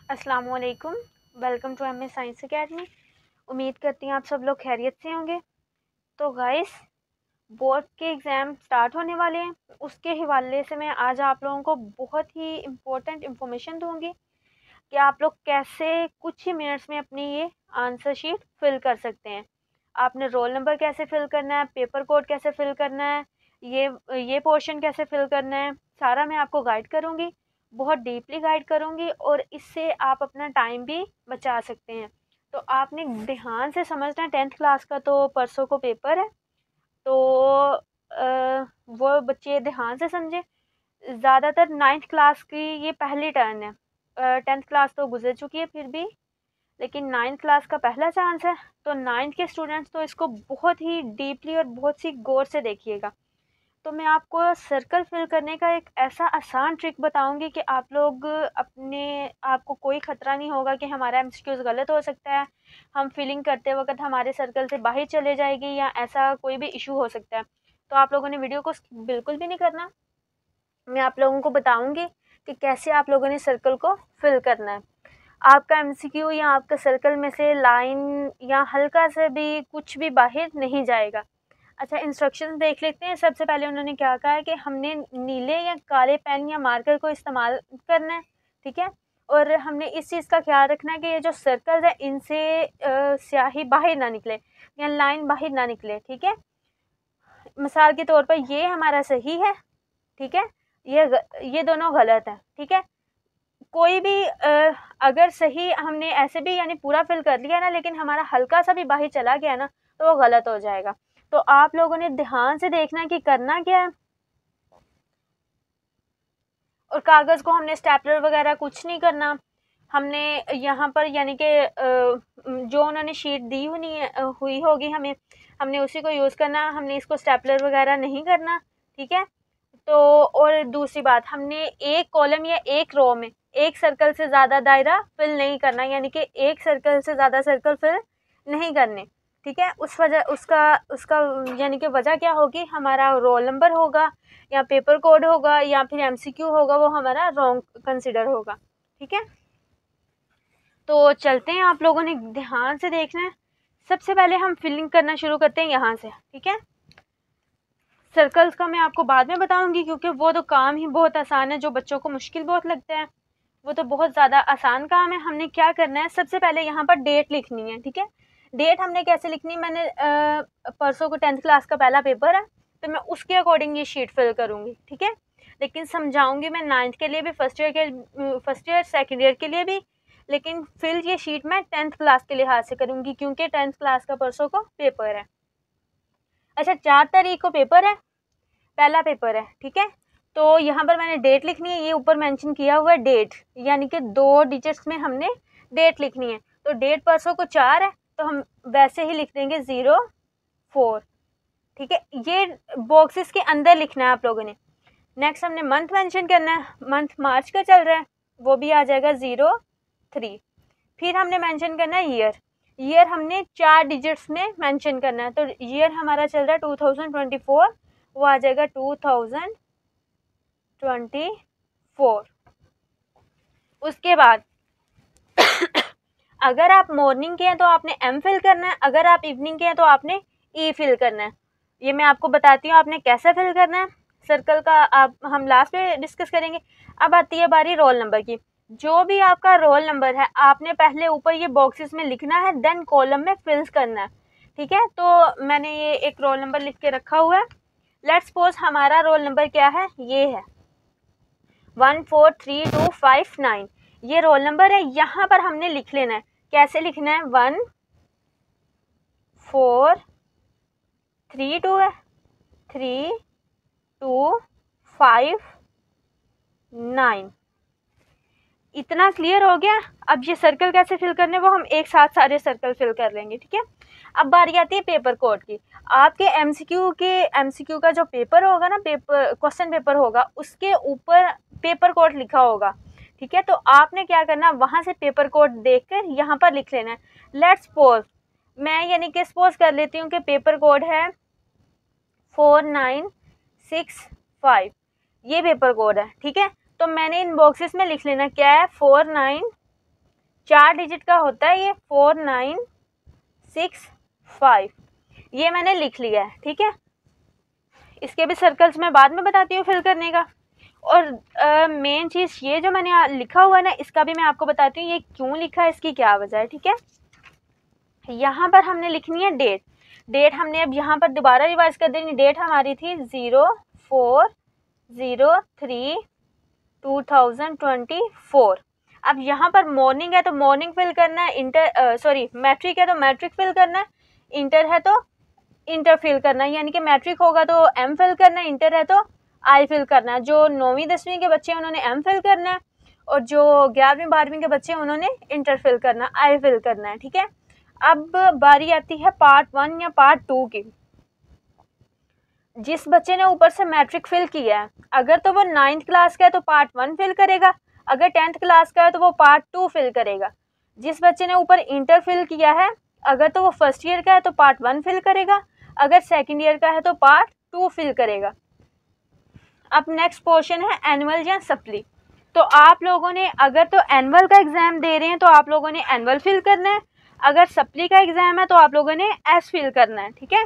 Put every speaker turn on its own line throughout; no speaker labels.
अस्सलाम वालेकुम। Welcome to MA science academy. उम्मीद करती हैं आप सब लोग खैरियत से होंगे। तो गाइस, बोर्ड के एग्ज़ाम स्टार्ट होने वाले हैं, उसके हवाले से मैं आज आप लोगों को बहुत ही इम्पोर्टेंट इन्फॉर्मेशन दूंगी कि आप लोग कैसे कुछ ही मिनट्स में अपनी ये आंसर शीट फिल कर सकते हैं। आपने रोल नंबर कैसे फिल करना है, पेपर कोड कैसे फिल करना है, ये पोर्शन कैसे फिल करना है, सारा मैं आपको गाइड करूँगी, बहुत डीपली गाइड करूँगी और इससे आप अपना टाइम भी बचा सकते हैं। तो आपने ध्यान से समझना, 10th क्लास का तो परसों को पेपर है, तो वो बच्चे ध्यान से समझें। ज़्यादातर 9th क्लास की ये पहली टर्न है। 10th क्लास तो गुजर चुकी है फिर भी, लेकिन 9th क्लास का पहला चांस है। तो 9th के स्टूडेंट्स तो इसको बहुत ही डीपली और बहुत सी गौर से देखिएगा। तो मैं आपको सर्कल फिल करने का एक ऐसा आसान ट्रिक बताऊंगी कि आप लोग आपको कोई ख़तरा नहीं होगा कि हमारा एमसीक्यूज़ गलत हो सकता है, हम फिलिंग करते वक्त हमारे सर्कल से बाहर चले जाएगी या ऐसा कोई भी इशू हो सकता है। तो आप लोगों ने वीडियो को बिल्कुल भी नहीं करना। मैं आप लोगों को बताऊंगी कि कैसे आप लोगों ने सर्कल को फिल करना है। आपका एमसीक्यू या आपका सर्कल में से लाइन या हल्का से भी कुछ भी बाहर नहीं जाएगा। अच्छा, इंस्ट्रक्शंस देख लेते हैं। सबसे पहले उन्होंने क्या कहा है कि हमने नीले या काले पेन या मार्कर को इस्तेमाल करना है, ठीक है। और हमने इस चीज़ का ख्याल रखना है कि ये जो सर्कल है इनसे स्याही बाहर ना निकले या लाइन बाहर ना निकले, ठीक है। मिसाल के तौर पर ये हमारा सही है, ठीक है, ये दोनों गलत है, ठीक है। कोई भी अगर सही हमने ऐसे भी यानी पूरा फिल कर लिया ना, लेकिन हमारा हल्का सा भी बाहर चला गया ना, तो वो गलत हो जाएगा। तो आप लोगों ने ध्यान से देखना कि करना क्या है। और कागज़ को हमने स्टेपलर वगैरह कुछ नहीं करना। हमने यहाँ पर यानी कि जो उन्होंने शीट दी हुई होगी हमने उसी को यूज़ करना। हमने इसको स्टेपलर वगैरह नहीं करना, ठीक है। तो और दूसरी बात, हमने एक कॉलम या एक रो में एक सर्कल से ज़्यादा दायरा फिल नहीं करना, यानी कि एक सर्कल से ज़्यादा सर्कल फिल नहीं करने, ठीक है। उस वजह उसका उसका यानी कि वजह क्या होगी, हमारा रोल नंबर होगा या पेपर कोड होगा या फिर एमसीक्यू होगा, वो हमारा रॉन्ग कंसिडर होगा, ठीक है। तो चलते हैं, आप लोगों ने ध्यान से देखना है। सबसे पहले हम फिलिंग करना शुरू करते हैं यहाँ से, ठीक है। सर्कल्स का मैं आपको बाद में बताऊंगी, क्योंकि वो तो काम ही बहुत आसान है। जो बच्चों को मुश्किल बहुत लगता है वो तो बहुत ज़्यादा आसान काम है। हमने क्या करना है, सबसे पहले यहाँ पर डेट लिखनी है, ठीक है। डेट हमने कैसे लिखनी, मैंने परसों को 10th क्लास का पहला पेपर है, तो मैं उसके अकॉर्डिंग ये शीट फिल करूँगी, ठीक है। लेकिन समझाऊँगी मैं 9th के लिए भी, फर्स्ट ईयर सेकेंड ईयर के लिए भी, लेकिन फिल ये शीट मैं 10th क्लास के लिहाज से करूँगी, क्योंकि 10th क्लास का परसों को पेपर है। अच्छा, 4 तारीख को पेपर है, पहला पेपर है, ठीक है। तो यहाँ पर मैंने डेट लिखनी है, ये ऊपर मेंशन किया हुआ है डेट, यानी कि 2 डिजिट्स में हमने डेट लिखनी है। तो डेट परसों को 4 है, तो हम वैसे ही लिख देंगे 04, ठीक है। ये बॉक्सेस के अंदर लिखना है आप लोगों ने। नेक्स्ट हमने मंथ मेंशन करना है, मंथ मार्च का चल रहा है, वो भी आ जाएगा 03। फिर हमने मेंशन करना है ईयर हमने 4 डिजिट्स में मेंशन करना है। तो ईयर हमारा चल रहा है 2024, वो आ जाएगा 2024। उसके बाद अगर आप मॉर्निंग के हैं तो आपने एम फिल करना है, अगर आप इवनिंग के हैं तो आपने ई फिल करना है। ये मैं आपको बताती हूँ आपने कैसे फिल करना है। सर्कल का हम लास्ट में डिस्कस करेंगे। अब आती है बारी रोल नंबर की। जो भी आपका रोल नंबर है आपने पहले ऊपर ये बॉक्सेस में लिखना है, देन कॉलम में फिल करना है, ठीक है। तो मैंने ये एक रोल नंबर लिख के रखा हुआ है। लेट्स सपोज हमारा रोल नंबर क्या है, ये है 143259, ये रोल नंबर है। यहाँ पर हमने लिख लेना है, कैसे लिखना है, 1432 है, 3259। इतना क्लियर हो गया। अब ये सर्कल कैसे फिल करने, वो हम एक साथ सारे सर्कल फिल कर लेंगे, ठीक है। अब बारी आती है पेपर कोड की। आपके एमसीक्यू का जो पेपर होगा ना, क्वेश्चन पेपर होगा, उसके ऊपर पेपर कोड लिखा होगा, ठीक है। तो आपने क्या करना, वहाँ से पेपर कोड देखकर यहाँ पर लिख लेना है। लेट्स सपोज, मैं यानी कि सपोज कर लेती हूँ कि पेपर कोड है 4965, ये पेपर कोड है, ठीक है। तो मैंने इन बॉक्सेस में लिख लेना क्या है, 4965, 4 डिजिट का होता है ये 4965, ये मैंने लिख लिया है। ठीक है, इसके भी सर्कल्स मैं बाद में बताती हूँ फिल करने का। और मेन चीज़ ये जो मैंने लिखा हुआ है ना, इसका भी मैं आपको बताती हूँ ये क्यों लिखा है, इसकी क्या वजह है। ठीक है, यहाँ पर हमने लिखनी है डेट हमने अब यहाँ पर दोबारा रिवाइज कर देनी। डेट हमारी थी 04/03/2024। अब यहाँ पर मॉर्निंग है तो मॉर्निंग फिल करना है, मैट्रिक है तो मैट्रिक फिल करना है, इंटर है तो इंटर फिल करना है, यानी कि मैट्रिक होगा तो एम फिल करना है, इंटर है तो आई फिल करना है। जो 9वीं 10वीं के बच्चे हैं उन्होंने एम फिल करना है, और जो 11वीं 12वीं के बच्चे हैं उन्होंने इंटर फिल करना है, आई फिल करना है। ठीक है, अब बारी आती है पार्ट 1 या पार्ट 2 की। जिस बच्चे ने ऊपर से मैट्रिक फिल किया है, अगर तो वो 9th क्लास का है तो पार्ट 1 फिल करेगा, अगर 10th क्लास का है तो वो पार्ट 2 फिल करेगा। जिस बच्चे ने ऊपर इंटर फिल किया है, अगर तो वो फर्स्ट ईयर का है तो पार्ट 1 फिल करेगा, अगर सेकेंड ईयर का है तो पार्ट 2 फिल करेगा। अब नेक्स्ट पोर्शन है एनुअल या सप्ली। तो आप लोगों ने अगर तो एनुअल का एग्जाम दे रहे हैं तो आप लोगों ने एनुअल फिल करना है, अगर सप्ली का एग्जाम है तो आप लोगों ने एस फिल करना है। ठीक है,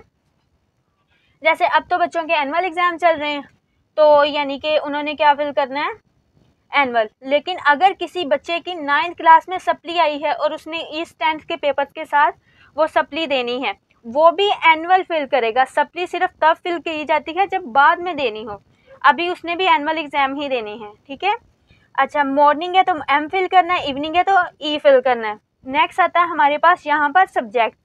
जैसे अब तो बच्चों के एनुअल एग्जाम चल रहे हैं तो यानी कि उन्होंने क्या फिल करना है, एनुअल। लेकिन अगर किसी बच्चे की 9th क्लास में सप्ली आई है और उसने इस 10th के पेपर के साथ वो सप्ली देनी है, वो भी एनुअल फिल करेगा। सप्ली सिर्फ तब फिल की जाती है जब बाद में देनी हो, अभी उसने भी एनुअल एग्जाम ही देनी है। ठीक है, अच्छा, मॉर्निंग है तो एम फिल करना है, इवनिंग है तो ई फिल करना है। नेक्स्ट आता है हमारे पास यहाँ पर सब्जेक्ट।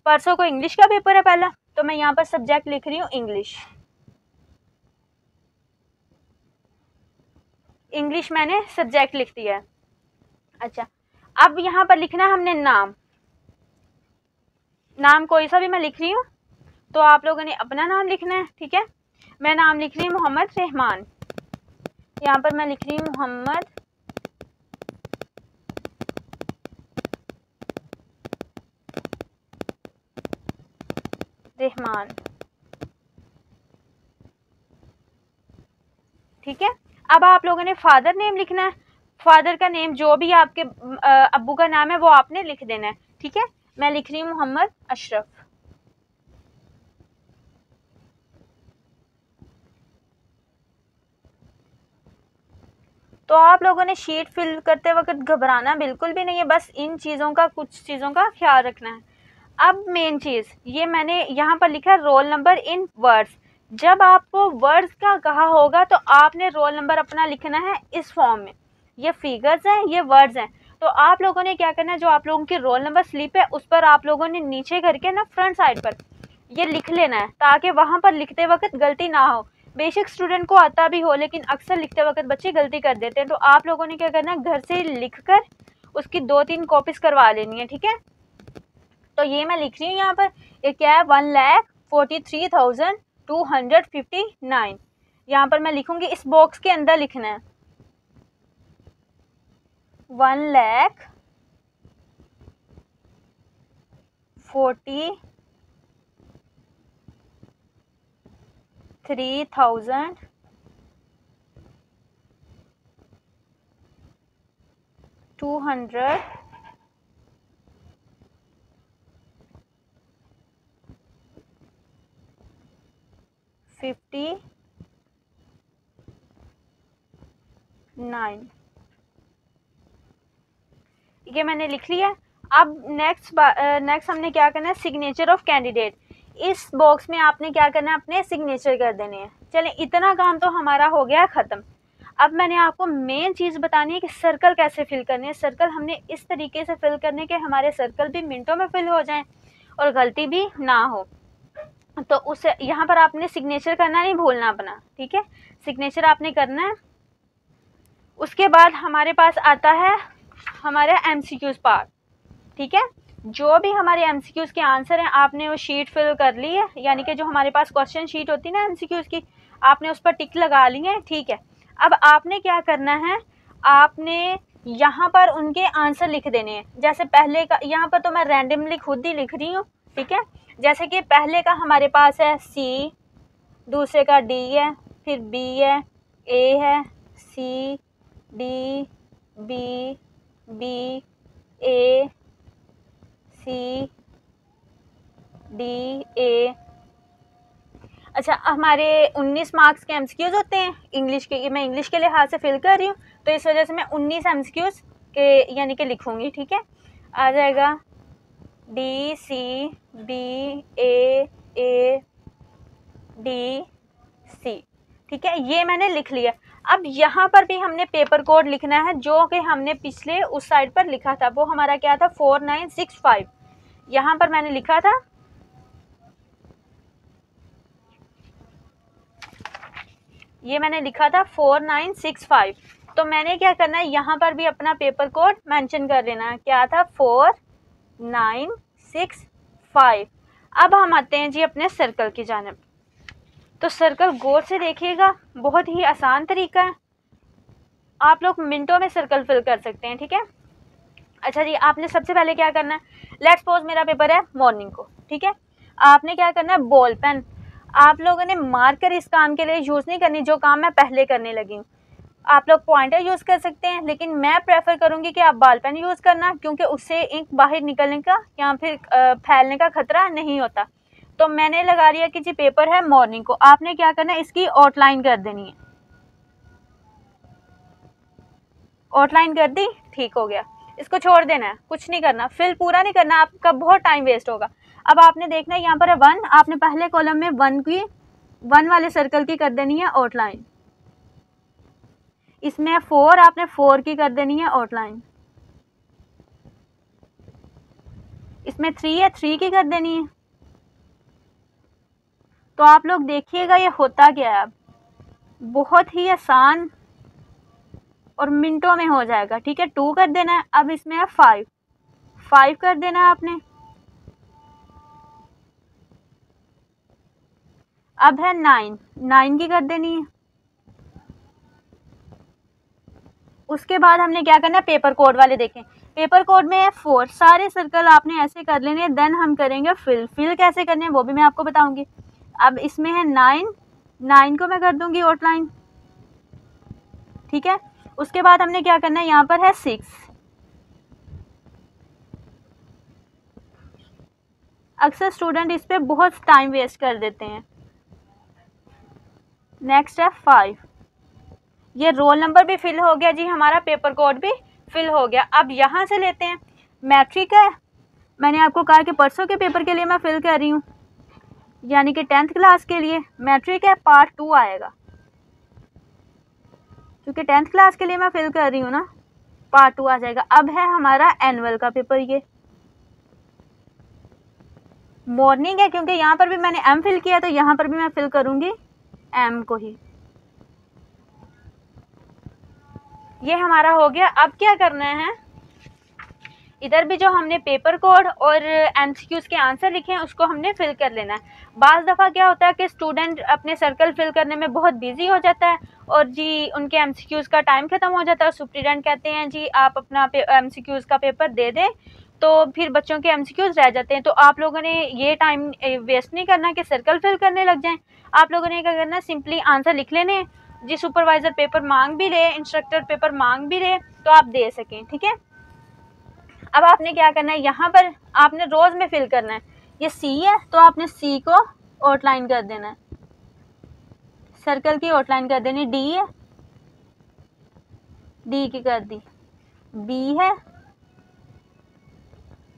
परसों को इंग्लिश का पेपर है पहला, तो मैं यहाँ पर सब्जेक्ट लिख रही हूँ इंग्लिश। इंग्लिश मैंने सब्जेक्ट लिख दिया है। अच्छा, अब यहाँ पर लिखना है हमने नाम कोई सा भी मैं लिख रही हूँ, तो आप लोगों ने अपना नाम लिखना है। ठीक है, मैं नाम लिख रही हूँ मोहम्मद रहमान। यहाँ पर मैं लिख रही हूँ मोहम्मद रहमान। ठीक है, अब आप लोगों ने फादर नेम लिखना है। फादर का नेम जो भी आपके अब्बू का नाम है वो आपने लिख देना है। ठीक है, मैं लिख रही हूँ मोहम्मद अशरफ। तो आप लोगों ने शीट फिल करते वक्त घबराना बिल्कुल भी नहीं है, बस इन चीज़ों का कुछ चीज़ों का ख्याल रखना है। अब मेन चीज़ ये मैंने यहाँ पर लिखा है रोल नंबर इन वर्ड्स। जब आपको वर्ड्स का कहा होगा तो आपने रोल नंबर अपना लिखना है इस फॉर्म में। ये फिगर्स हैं, ये वर्ड्स हैं, तो आप लोगों ने क्या करना है, जो आप लोगों की रोल नंबर स्लिप है उस पर आप लोगों ने नीचे करके ना फ्रंट साइड पर ये लिख लेना है, ताकि वहाँ पर लिखते वक्त गलती ना हो। बेशक स्टूडेंट को आता भी हो, लेकिन अक्सर लिखते वक्त बच्चे गलती कर देते हैं। तो आप लोगों ने क्या करना है, घर से लिख कर उसकी 2-3 कॉपीज़ करवा लेनी है। ठीक है, तो ये मैं लिख रही हूँ यहाँ पर, ये क्या है, 1,43,259। यहाँ पर मैं लिखूँगी, इस बॉक्स के अंदर लिखना है 43,259, ये मैंने लिख लिया। अब नेक्स्ट हमने क्या करना है, सिग्नेचर ऑफ कैंडिडेट। इस बॉक्स में आपने क्या करना है, अपने सिग्नेचर कर देने हैं। चलें, इतना काम तो हमारा हो गया ख़त्म। अब मैंने आपको मेन चीज़ बतानी है कि सर्कल कैसे फिल करने हैं। सर्कल हमने इस तरीके से फिल करने के हमारे सर्कल भी मिनटों में फिल हो जाएं और गलती भी ना हो। तो उस यहाँ पर आपने सिग्नेचर करना नहीं भूलना अपना। ठीक है, सिग्नेचर आपने करना है। उसके बाद हमारे पास आता है हमारे MCQs पार्ट। ठीक है, जो भी हमारे MCQs के आंसर हैं आपने वो शीट फिल कर ली है, यानी कि जो हमारे पास क्वेश्चन शीट होती है ना MCQs की, आपने उस पर टिक लगा ली है। ठीक है, अब आपने क्या करना है, आपने यहाँ पर उनके आंसर लिख देने हैं। जैसे पहले का, यहाँ पर तो मैं रैंडमली खुद ही लिख रही हूँ। ठीक है, जैसे कि पहले का हमारे पास है C, दूसरे का D है, फिर B है, A है, C, D, B, B, A C D A। अच्छा, हमारे 19 मार्क्स के एमसीक्यूज होते हैं इंग्लिश के, ये मैं इंग्लिश के लिहाज से फिल कर रही हूँ, तो इस वजह से मैं 19 एमसीक्यूज के यानी कि लिखूँगी। ठीक है, आ जाएगा D C B A D C। ठीक है, ये मैंने लिख लिया। अब यहाँ पर भी हमने पेपर कोड लिखना है जो कि हमने पिछले उस साइड पर लिखा था, वो हमारा क्या था 4965। यहाँ पर मैंने लिखा था, ये मैंने लिखा था 4965। तो मैंने क्या करना है, यहाँ पर भी अपना पेपर कोड मेंशन कर लेना है, क्या था 4965। अब हम आते हैं जी अपने सर्कल की जानिब। तो सर्कल गौर से देखिएगा, बहुत ही आसान तरीका है, आप लोग मिनटों में सर्कल फिल कर सकते हैं। ठीक है, अच्छा जी, आपने सबसे पहले क्या करना है, लेट्स सपोज मेरा पेपर है मॉर्निंग को। ठीक है, आपने क्या करना है, बॉल पेन, आप लोगों ने मार्कर इस काम के लिए यूज़ नहीं करनी जो काम मैं पहले करने लगी हूँ। आप लोग पॉइंटर यूज़ कर सकते हैं, लेकिन मैं प्रेफर करूँगी कि आप बॉल पेन यूज़ करना, क्योंकि उससे इंक बाहर निकलने का या फिर फैलने का खतरा नहीं होता। तो मैंने लगा लिया कि जी पेपर है मॉर्निंग को। आपने क्या करना है, इसकी आउटलाइन कर देनी है। आउटलाइन कर दी, ठीक हो गया, इसको छोड़ देना है, कुछ नहीं करना, फिल पूरा नहीं करना, आपका बहुत टाइम वेस्ट होगा। अब आपने देखना है यहाँ पर है 1, आपने पहले कॉलम में 1 वाले सर्कल की कर देनी है आउटलाइन। इसमें 4, आपने 4 की कर देनी है आउटलाइन। इसमें 3 है, 3 की कर देनी है। तो आप लोग देखिएगा ये होता क्या है, अब बहुत ही आसान और मिनटों में हो जाएगा। ठीक है, 2 कर देना है। अब इसमें है 5 कर देना है आपने। अब है 9 की कर देनी है। उसके बाद हमने क्या करना है, पेपर कोड वाले देखें, पेपर कोड में है 4, सारे सर्कल आपने ऐसे कर लेने हैं। देन हम करेंगे फिल कैसे करने हैं वो भी मैं आपको बताऊंगी। अब इसमें है 9 को मैं कर दूंगी आउटलाइन। ठीक है, उसके बाद हमने क्या करना है, यहाँ पर है 6। अक्सर स्टूडेंट इस पे बहुत टाइम वेस्ट कर देते हैं। नेक्स्ट है 5, ये रोल नंबर भी फिल हो गया जी, हमारा पेपर कोड भी फिल हो गया। अब यहाँ से लेते हैं, मैट्रिक है, मैंने आपको कहा कि परसों के पेपर के लिए मैं फिल कर रही हूँ, यानी कि 10th क्लास के लिए मैट्रिक है, पार्ट 2 आएगा, क्योंकि 10th क्लास के लिए मैं फिल कर रही हूँ ना, पार्ट 2 आ जाएगा। अब है हमारा एनुअल का पेपर, ये मॉर्निंग है, क्योंकि यहाँ पर भी मैंने एम फिल किया, तो यहाँ पर भी मैं फिल करूँगी एम को ही। ये हमारा हो गया। अब क्या करना है, इधर भी जो हमने पेपर कोड और एमसीक्यूज के आंसर लिखे हैं उसको हमने फिल कर लेना है। बाज़ दफ़ा क्या होता है कि स्टूडेंट अपने सर्कल फिल करने में बहुत बिजी हो जाता है और जी उनके एमसीक्यूज का टाइम ख़त्म हो जाता है। सुप्रीडेंट कहते हैं जी आप अपना एमसीक्यूज का पेपर दे दें, तो फिर बच्चों के एमसीक्यूज रह जाते हैं। तो आप लोगों ने ये टाइम वेस्ट नहीं करना कि सर्कल फिल करने लग जाएँ। आप लोगों ने क्या करना, सिंपली आंसर लिख लेने जी, सुपरवाइज़र पेपर मांग भी ले, इंस्ट्रक्टर पेपर मांग भी ले, तो आप दे सकें। ठीक है, अब आपने क्या करना है, यहाँ पर आपने रोज में फिल करना है। ये सी है, तो आपने सी को आउटलाइन कर देना है, सर्कल की आउटलाइन कर देनी। डी है, डी की कर दी। बी है,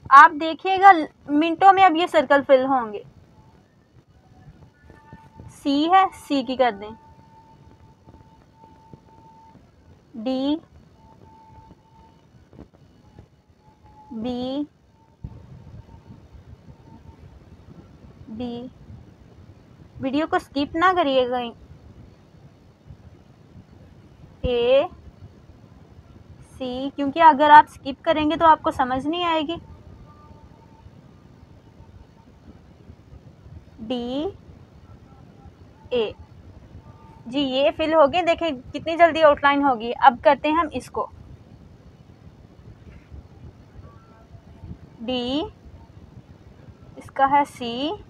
आप देखिएगा मिनटों में अब ये सर्कल फिल होंगे। सी है, सी की कर दें। डी, बी, बी, वीडियो को स्किप ना करिएगा। ए, सी, क्योंकि अगर आप स्किप करेंगे तो आपको समझ नहीं आएगी। डी, ए, जी ये फिल हो गए, देखें कितनी जल्दी आउटलाइन होगी। अब करते हैं हम इसको, डी, इसका है सी,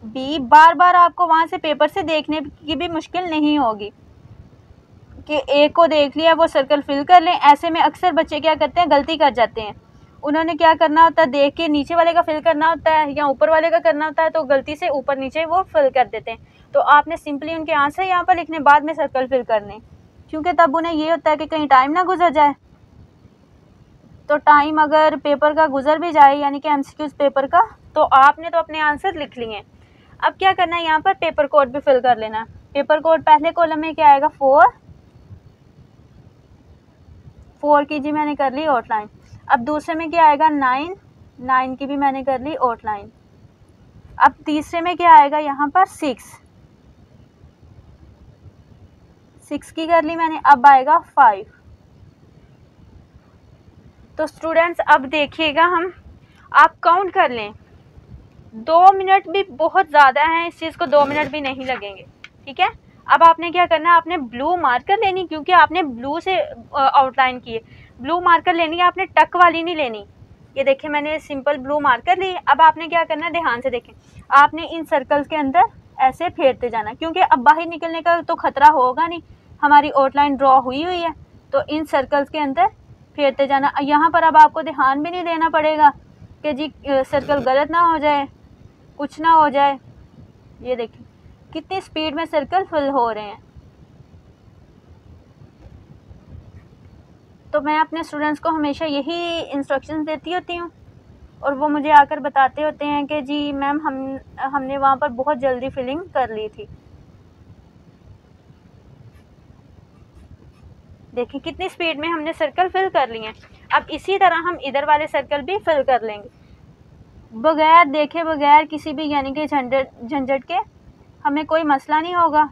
बी। बार बार आपको वहाँ से पेपर से देखने की भी मुश्किल नहीं होगी, कि ए को देख लिया वो सर्कल फिल कर लें। ऐसे में अक्सर बच्चे क्या करते हैं, गलती कर जाते हैं। उन्होंने क्या करना होता है, देख के नीचे वाले का फिल करना होता है या ऊपर वाले का करना होता है, तो गलती से ऊपर नीचे वो फिल कर देते हैं। तो आपने सिंपली उनके आंसर यहाँ पर लिखने, बाद में सर्कल फिल करने, क्योंकि तब उन्हें ये होता है कि कहीं टाइम ना गुजर जाए। तो टाइम अगर पेपर का गुजर भी जाए, यानी कि एमसीक्यूज पेपर का, तो आपने तो अपने आंसर लिख लिए हैं। अब क्या करना है, यहाँ पर पेपर कोड भी फिल कर लेना। पेपर कोड पहले कॉलम में क्या आएगा, 4 की जी मैंने कर ली आउटलाइन। अब दूसरे में क्या आएगा, 9 की भी मैंने कर ली आउटलाइन। अब तीसरे में क्या आएगा, यहाँ पर 6 की कर ली मैंने। अब आएगा 5। तो स्टूडेंट्स अब देखिएगा, आप काउंट कर लें, 2 मिनट भी बहुत ज़्यादा है, इस चीज़ को 2 मिनट भी नहीं लगेंगे, ठीक है। अब आपने क्या करना है, आपने ब्लू मार्कर लेनी, क्योंकि आपने ब्लू से आउटलाइन की है। ब्लू मार्कर लेनी है आपने, टक वाली नहीं लेनी। ये देखिए मैंने सिंपल ब्लू मार्कर ली। अब आपने क्या करना है, ध्यान से देखें, आपने इन सर्कल्स के अंदर ऐसे फेरते जाना, क्योंकि अब बाहर निकलने का तो खतरा होगा नहीं, हमारी आउटलाइन ड्रॉ हुई है। तो इन सर्कल्स के अंदर फेरते जाना। यहाँ पर अब आपको ध्यान भी नहीं देना पड़ेगा कि जी सर्कल गलत ना हो जाए, कुछ ना हो जाए। ये देखिए कितनी स्पीड में सर्कल फिल हो रहे हैं। तो मैं अपने स्टूडेंट्स को हमेशा यही इंस्ट्रक्शंस देती होती हूँ, और वो मुझे आकर बताते होते हैं कि जी मैम हमने वहाँ पर बहुत जल्दी फिलिंग कर ली थी। देखिए कितनी स्पीड में हमने सर्कल फिल कर लिए हैं। अब इसी तरह हम इधर वाले सर्कल भी फिल कर लेंगे, बगैर देखे, बगैर किसी भी यानी कि झंझट के, हमें कोई मसला नहीं होगा।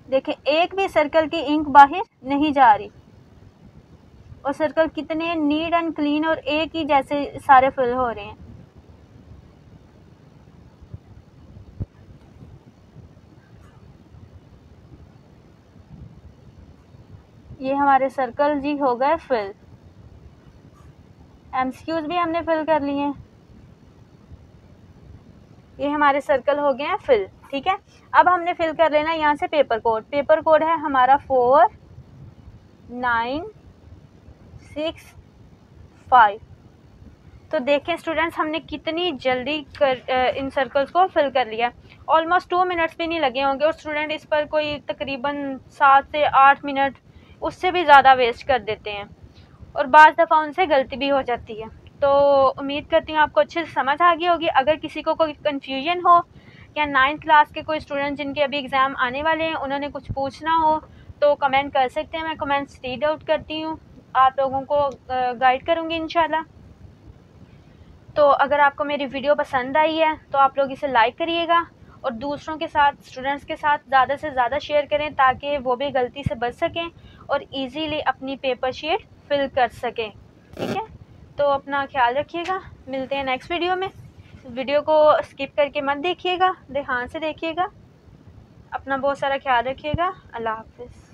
देखिए एक भी सर्कल की इंक बाहर नहीं जा रही, और सर्कल कितने नीट एंड क्लीन और एक ही जैसे सारे फिल हो रहे हैं। ये हमारे सर्कल जी हो गए फिल। एमसीक्यूज भी हमने फिल कर लिए हैं। ये हमारे सर्कल हो गए हैं फिल, ठीक है। अब हमने फिल कर लेना यहाँ से पेपर कोड। पेपर कोड है हमारा 4 9 6 5। तो देखें स्टूडेंट्स, हमने कितनी जल्दी इन सर्कल्स को फिल कर लिया। ऑलमोस्ट 2 मिनट्स भी नहीं लगे होंगे, और स्टूडेंट इस पर कोई तकरीबन 7 से 8 मिनट, उससे भी ज़्यादा वेस्ट कर देते हैं, और बाज़ दफ़ा उनसे गलती भी हो जाती है। तो उम्मीद करती हूँ आपको अच्छे से समझ आ गई होगी। अगर किसी को कोई कन्फ्यूजन हो, या 9th क्लास के कोई स्टूडेंट जिनके अभी एग्ज़ाम आने वाले हैं, उन्होंने कुछ पूछना हो तो कमेंट कर सकते हैं। मैं कमेंट्स रीड आउट करती हूँ, आप लोगों को गाइड करूँगी इंशाल्लाह। तो अगर आपको मेरी वीडियो पसंद आई है तो आप लोग इसे लाइक करिएगा, और दूसरों के साथ, स्टूडेंट्स के साथ ज़्यादा से ज़्यादा शेयर करें, ताकि वो भी गलती से बच सकें और इजीली अपनी पेपर शीट फिल कर सकें, ठीक है। तो अपना ख्याल रखिएगा, मिलते हैं नेक्स्ट वीडियो में। वीडियो को स्किप करके मत देखिएगा, ध्यान से देखिएगा। अपना बहुत सारा ख्याल रखिएगा। अल्लाह हाफ़िज़।